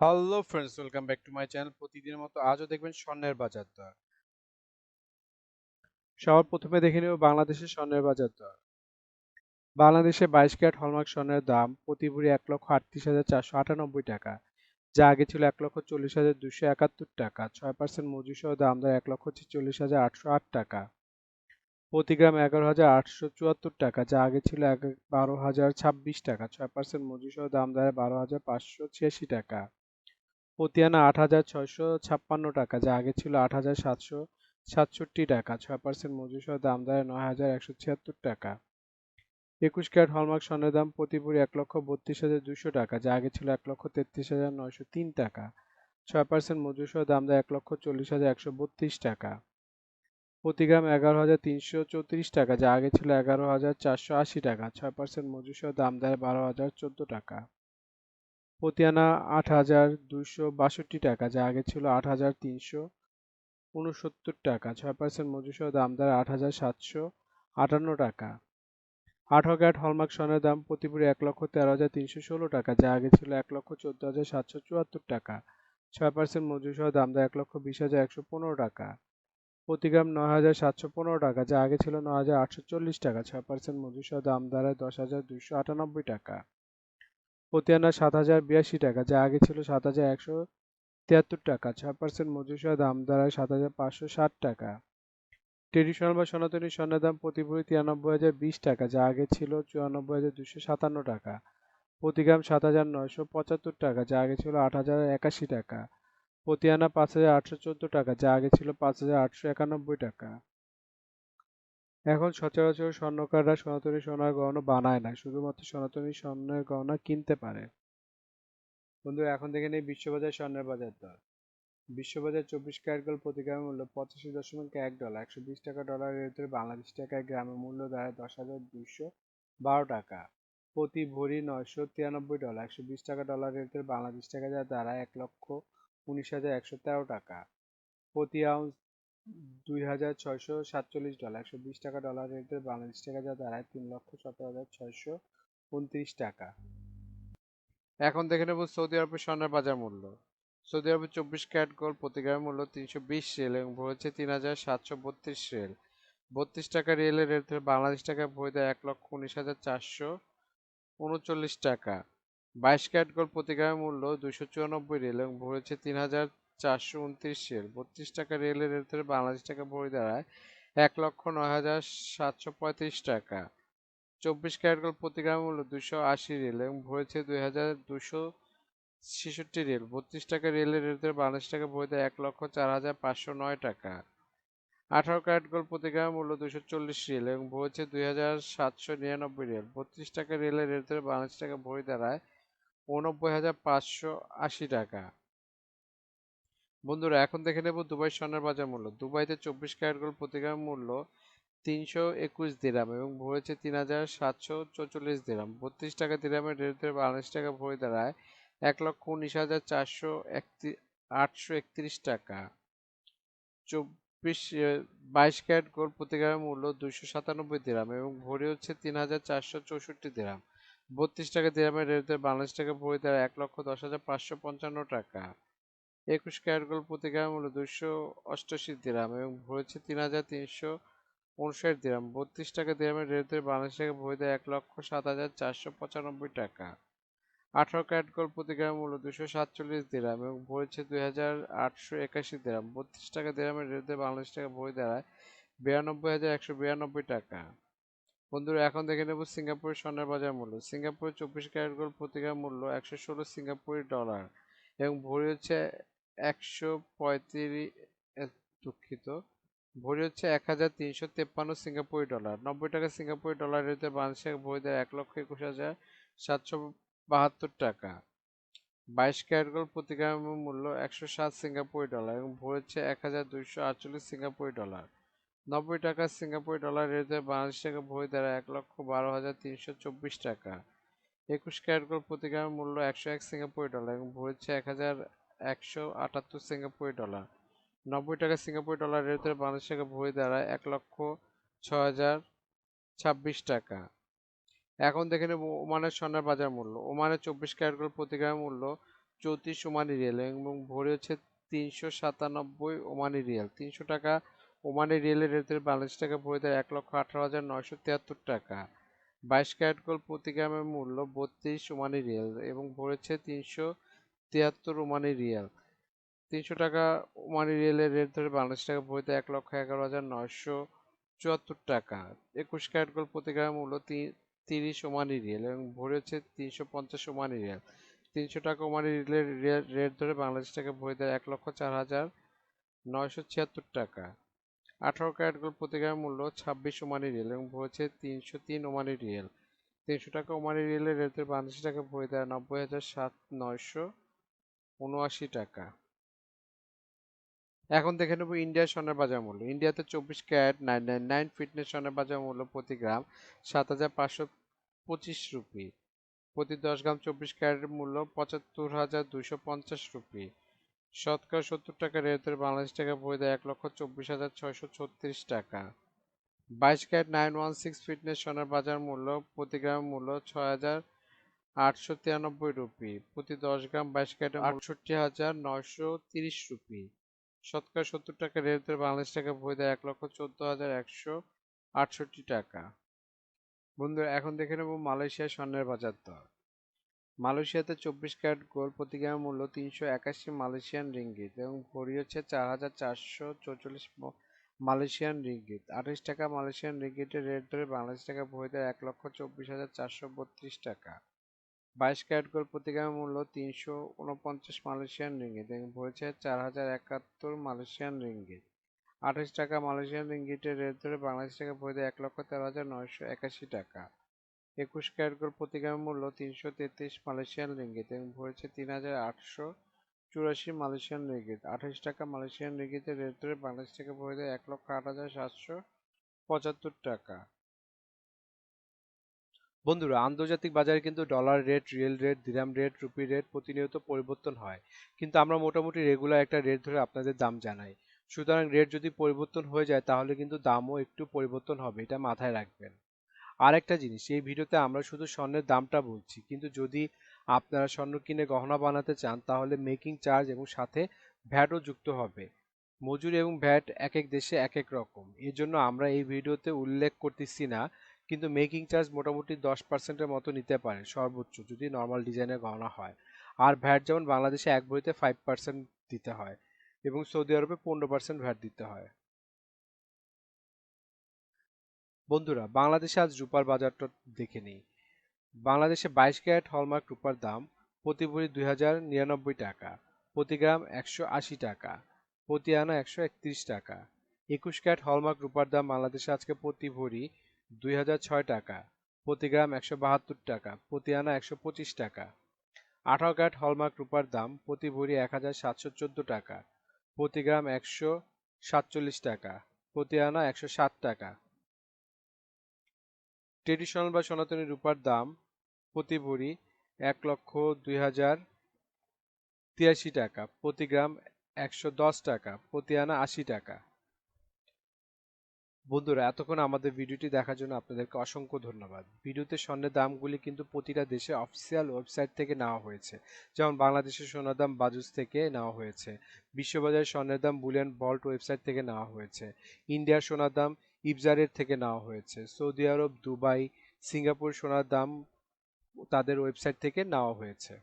Hello friends, welcome back to my channel. প্রতিদিনের মতো আজও দেখবেন স্বর্ণের বাজার দর। সবার প্রথমে দেখে নেব বাংলাদেশের স্বর্ণের বাজার দর। বাংলাদেশে 22 ক্যারেট হলমার্ক স্বর্ণের দাম প্রতি ভরি 1,38,498 টাকা, যা আগে ছিল 1,40,271 টাকা। 6% মজুরি সহ দাম দর 1,46,808 টাকা। প্রতি গ্রাম 11,874 টাকা, যা আগে ছিল 12,026 টাকা। 6% মজুরি সহ দাম দর 12,586 টাকা। প্রতি আনা 8,656 টাকা, যা আগে ছিল 8,767 টাকা। 6% মজুরি সহ দাম দাঁড়ায় 9,176 টাকা। 21 ক্যারেট হলমার্ক স্বর্ণের দাম প্রতি ভরি 1,32,200 টাকা, যা আগে ছিল 1,33,903 টাকা। 6% মজুরি সহ দাম দাঁড়ায় 1,40,132 টাকা। প্রতি গ্রাম 11,334 টাকা, যা আগে ছিল 11,480 টাকা। 6% মজুরি সহ দাম দাঁড়ায় 12,014 টাকা। প্রতি আনা 8,262 টাকা, যা আগে ছিল 8,369 টাকা। 6% মজুরি সহ দাম দাঁড়ায় 8,758 টাকা। 18 ক্যারেট হলমার্ক স্বর্ণের দাম প্রতি ভরি 1,13,316 টাকা, যা আগে ছিল 1,14,774 টাকা। 6% মজুরি সহ দাম দাঁড়ায় 1,20,115 টাকা। প্রতি গ্রাম 9,715 টাকা, যা আগে ছিল 9,840 টাকা। 6% মজুরি সহ দাম দাঁড়ায় 10,298 টাকা। প্রতি আনা 7,082 টাকা, যা আগে ছিল 7,173 টাকা। 6% মজুরি সহ দাম দাঁড়ায় 7,560 টাকা। ট্রেডিশনাল বা সনাতনী স্বর্ণের দাম প্রতি ভরি 93,020 টাকা, যা আগে ছিল 94,257 টাকা। প্রতি গ্রাম 7,975 টাকা, যা আগে ছিল 8,081 টাকা। প্রতি আনা 5,814 টাকা, যা আগে ছিল 5,891 টাকা। এখন সচরাচর স্বর্ণকাররা সনাতনী সোনার গহনা বানায় না, শুধুমাত্র সনাতনী স্বর্ণের গহনা কিনতে পারে। বন্ধুরা, এখন দেখে নেই বিশ্ববাজার স্বর্ণের বাজার দর। বিশ্ববাজার 24 ক্যারেট গোল্ড প্রতি গ্রামের মূল্য 85.1 ডলার, 120 টাকা। ডলারের ভিতরে বাংলাদেশ টাকায় গ্রামের মূল্য দাঁড়ায় 10,212 টাকা। প্রতি ভরি 993 ডলার, 120 টাকা। ডলারের ভিতরে বাংলাদেশ টাকা যা দাঁড়ায় 1,19,113 টাকা। প্রতি আউন্স 2,647 ডলার, 120 টাকা। ডলারের ভিতরে বাংলাদেশ টাকা যা দাঁড়ায় 3,17,629 টাকা। এখন দেখে নেব সৌদি আরবের স্বর্ণের বাজার মূল্য। সৌদি আরবে 24 ক্যারেট গোল্ড প্রতি গ্রামের মূল্য 320 রিয়াল এবং ভরেছে 3,732 রিয়াল। 32 টাকা রিয়েলের রেট ধরে বাংলাদেশ টাকায় ভরে দেয় 1,19,439 টাকা। 22 ক্যারেট গোল্ড প্রতি গ্রামের মূল্য 294 রিয়াল এবং ভরেছে 3,429 রিয়াল। 32 টাকা রিয়েলের রেট ধরে বাংলাদেশ টাকা ভরে দাঁড়ায় 1,09,735 টাকা। 24 ক্যারেট গোল্ড প্রতি গ্রামের মূল্য 280 রিয়াল এবং ভরেছে 2,266 রিয়াল। 32 টাকা রিয়েলের রেট ধরে বাংলাদেশ টাকা ভরে দেয় 1,04,509 টাকা। 18 ক্যারেট গোল্ড প্রতি গ্রামের মূল্য 240 রিয়াল এবং ভরেছে 2,799 রিয়াল। 32 টাকা রিয়েলের রেট ধরে বাংলাদেশ টাকা ভরে দাঁড়ায় 89,580 টাকা। বন্ধুরা, এখন দেখে নেব দুবাই স্বর্ণের বাজার মূল্য। দুবাইতে 24 ক্যারেট গোল্ড প্রতি গ্রামের মূল্য 321 দিরাম এবং ভরেছে 3,744 দিরাম। 32 টাকা দিরামের রেট ধরে বাংলাদেশ টাকা ভরে দাঁড়ায় 1,19,831 টাকা। 22 ক্যারেট গোল্ড প্রতি গ্রামের মূল্য 297 দিরাম এবং ভরি হচ্ছে 3,464 দিরাম। 32 টাকা দিরামের রেট ধরে বাংলাদেশ টাকা ভরে দাঁড়ায় 1,10,555 টাকা। 21 ক্যারেট গোল্ড প্রতি গ্রামের মূল্য 288 দিরাম এবং ভরেছে 3,359 দিরাম। 32 টাকা দিরামের রেট ধরে বাংলাদেশ টাকা ভরে দেয় 1,07,495 টাকা। 18 ক্যারেট গোল্ড প্রতি গ্রামের মূল্য 247 দিরাম এবং ভরেছে 2,881 দিরাম। 32 টাকা দিরামের রেট ধরে বাংলাদেশ টাকা ভরে দাঁড়ায় 92,192 টাকা। বন্ধুরা, এখন দেখে নেব সিঙ্গাপুরের স্বর্ণের বাজার মূল্য। সিঙ্গাপুরে 24 ক্যারেট গোল্ড প্রতি গ্রাম মূল্য 116 সিঙ্গাপুরি ডলার এবং ভরি হচ্ছে 135 দুঃখিত, ভরি হচ্ছে 1,353 সিঙ্গাপুরি ডলার। 90 টাকা সিঙ্গাপুরি ডলারের ভিতরে বাংলাদেশ টাকা ভরি দেয় 1,21,772 টাকা। 22 ক্যারেট গোল্ড প্রতি গ্রামের মূল্য 107 সিঙ্গাপুরি ডলার এবং ভরেছে 1,248 সিঙ্গাপুরি ডলার। 90 টাকা সিঙ্গাপুরি ডলার রেটে বাংলাদেশ টাকা ভরি দাঁড়ায় 1,12,324 টাকা। 21 ক্যারেট গোল্ড প্রতি গ্রামের মূল্য 101 সিঙ্গাপুরি ডলার এবং ভরেছে 1,178 সিঙ্গাপুরি ডলার। 90 টাকা সিঙ্গাপুরি ডলার রেটে বাংলাদেশ টাকা ভরি দাঁড়ায় 1,06,026 টাকা। এখন দেখে নেব ওমানের স্বর্ণের বাজার মূল্য। ওমানের 24 ক্যারেট গোল্ড প্রতি গ্রামের মূল্য 34 ওমানি রিয়াল এবং ভরি হচ্ছে 397 ওমানি রিয়াল। 300 টাকা ওমানি রিয়ালের রেট ধরে বাংলাদেশ টাকা ভরি দেয় 1,18,973 টাকা। 22 ক্যারেট গোল্ড প্রতি গ্রামের মূল্য 32 ওমানি রিয়াল এবং ভরেছে 373 ওমানি রিয়াল। 300 টাকা ওমানি রিয়ালের রেট ধরে বাংলাদেশ টাকা ভরি দেয় 1,11,974 টাকা। 21 ক্যারেট গোল্ড প্রতি গ্রামের মূল্য 30 ওমানি রিয়াল এবং ভরি হচ্ছে 350 ওমানি রিয়াল। 300 টাকা ওমানি রিয়ালের রেট ধরে বাংলাদেশ টাকা ভরি দেয় 1,04,976 টাকা। 18 ক্যারেট গোল্ড প্রতি গ্রামের মূল্য 26 ওমানি রিয়াল এবং ভরেছে 303 ওমানি রিয়াল। 300 টাকা ওমানি রিয়ালের রেট ধরে বাংলাদেশ টাকা ভরি দেয় 90,979 টাকা। এখন দেখে নেব ইন্ডিয়ার স্বর্ণের বাজার মূল্য। ইন্ডিয়াতে 24 ক্যারেট 999 ফিটনেস স্বর্ণের বাজার মূল্য প্রতি গ্রাম 7,525 রুপি। প্রতি 10 গ্রাম 24 ক্যারেটের মূল্য 75,250 রুপি। শতকরা 70 টাকা রেট ধরে বাংলাদেশ টাকা ভরি দেয় 1,24,636 টাকা। 22 ক্যারেট 916 ফিটনেস সোনার বাজার মূল্য প্রতি গ্রামের মূল্য 6,893 রুপি। প্রতি 10 গ্রাম 22 ক্যারেটের 68,930 রুপি। শতকরা 70 টাকা রেট ধরে বাংলাদেশ টাকা ভরি দেয় 1,14,168 টাকা। বন্ধুরা এখন দেখে নেব মালয়েশিয়ার স্বর্ণের বাজার দর। মালয়েশিয়াতে 24 ক্যারেট গোল্ড প্রতি গ্রামের মূল্য 381 মালয়েশিয়ান রিঙ্গিত এবং ভরি হচ্ছে 4,444 মালয়েশিয়ান রিঙ্গিত। 28 টাকা মালয়েশিয়ান রিঙ্গিতের রেট ধরে বাংলাদেশ টাকা ভরি দেয় 1,24,432 টাকা। 22 ক্যারেট গোল্ড প্রতি গ্রামের মূল্য 349 মালয়েশিয়ান রিঙ্গিত এবং ভরেছে 4,071 মালয়েশিয়ান রিঙ্গিত। 28 টাকা মালয়েশিয়ান রিঙ্গিতের রেট ধরে বাংলাদেশ টাকা ভরি দেয় 1,13,981 টাকা। 21 ক্যারেট গোল্ড প্রতি গ্রামের মূল্য 333 মালয়েশিয়ান রিঙ্গিত এবং ভরেছে 3,884 মালয়েশিয়ান রিঙ্গিত। 28 টাকা মালয়েশিয়ান রিঙ্গিতের রেট ধরে বাংলাদেশ টাকা ভরি দেয় 1,08,775 টাকা। বন্ধুরা আন্তর্জাতিক বাজারে কিন্তু ডলার রেট, রিয়েল রেট, দিরহাম রেট, রুপি রেট প্রতিনিয়ত পরিবর্তন হয়, কিন্তু আমরা মোটামুটি রেগুলার একটা রেট ধরে আপনাদের দাম জানাই। সুতরাং রেট যদি পরিবর্তন হয়ে যায় তাহলে কিন্তু দামও একটু পরিবর্তন হবে, এটা মাথায় রাখবেন। আরেকটা জিনিস, এই ভিডিওতে আমরা শুধু স্বর্ণের দামটা বলছি, কিন্তু যদি আপনারা স্বর্ণ কিনে গহনা বানাতে চান তাহলে মেকিং চার্জ এবং সাথে ভ্যাটও যুক্ত হবে। মজুরি এবং ভ্যাট এক এক দেশে এক এক রকম, এর জন্য আমরা এই ভিডিওতে উল্লেখ করতেছি না, কিন্তু মেকিং চার্জ মোটামুটি 10%-এর মতো নিতে পারে সর্বোচ্চ, যদি নর্মাল ডিজাইনের গহনা হয়। আর ভ্যাট যেমন বাংলাদেশে এক ভরিতে 5% দিতে হয় এবং সৌদি আরবে 15% ভ্যাট দিতে হয়। বন্ধুরা বাংলাদেশে আজ রূপার বাজারটা দেখে নিই। বাংলাদেশে 22 ক্যারেট হলমার্ক রূপার দাম প্রতি ভরি 2,099 টাকা, প্রতি গ্রাম 180 টাকা, প্রতি আনা 131 টাকা। 21 ক্যারেট হলমার্ক রূপার দাম বাংলাদেশে আজকে প্রতি ভরি 2,006 টাকা, প্রতি গ্রাম 172 টাকা, প্রতি আনা 125 টাকা। 18 ক্যারেট হলমার্ক রূপার দাম প্রতি ভরি 1,714 টাকা, প্রতি গ্রাম 147 টাকা, প্রতি আনা 160 টাকা। ট্রেডিশনাল বা সনাতনী রূপার দাম প্রতি ভরি 1,02,083 টাকা, প্রতি গ্রাম 110 টাকা, প্রতি আনা 80 টাকা। বন্ধুরা এতক্ষণ আমাদের ভিডিওটি দেখার জন্য আপনাদেরকে অসংখ্য ধন্যবাদ। ভিডিওতে স্বর্ণের দামগুলি কিন্তু প্রতিটা দেশে অফিসিয়াল ওয়েবসাইট থেকে নেওয়া হয়েছে, যেমন বাংলাদেশের সোনার দাম বাজুস থেকে নেওয়া হয়েছে, বিশ্ববাজার স্বর্ণের দাম বুলিয়ান ভল্ট ওয়েবসাইট থেকে নেওয়া হয়েছে, ইন্ডিয়ার সোনার দাম ইবজারের থেকে নেওয়া হয়েছে, সৌদি আরব, দুবাই, সিঙ্গাপুর সোনার দাম তাদের ওয়েবসাইট থেকে নেওয়া হয়েছে।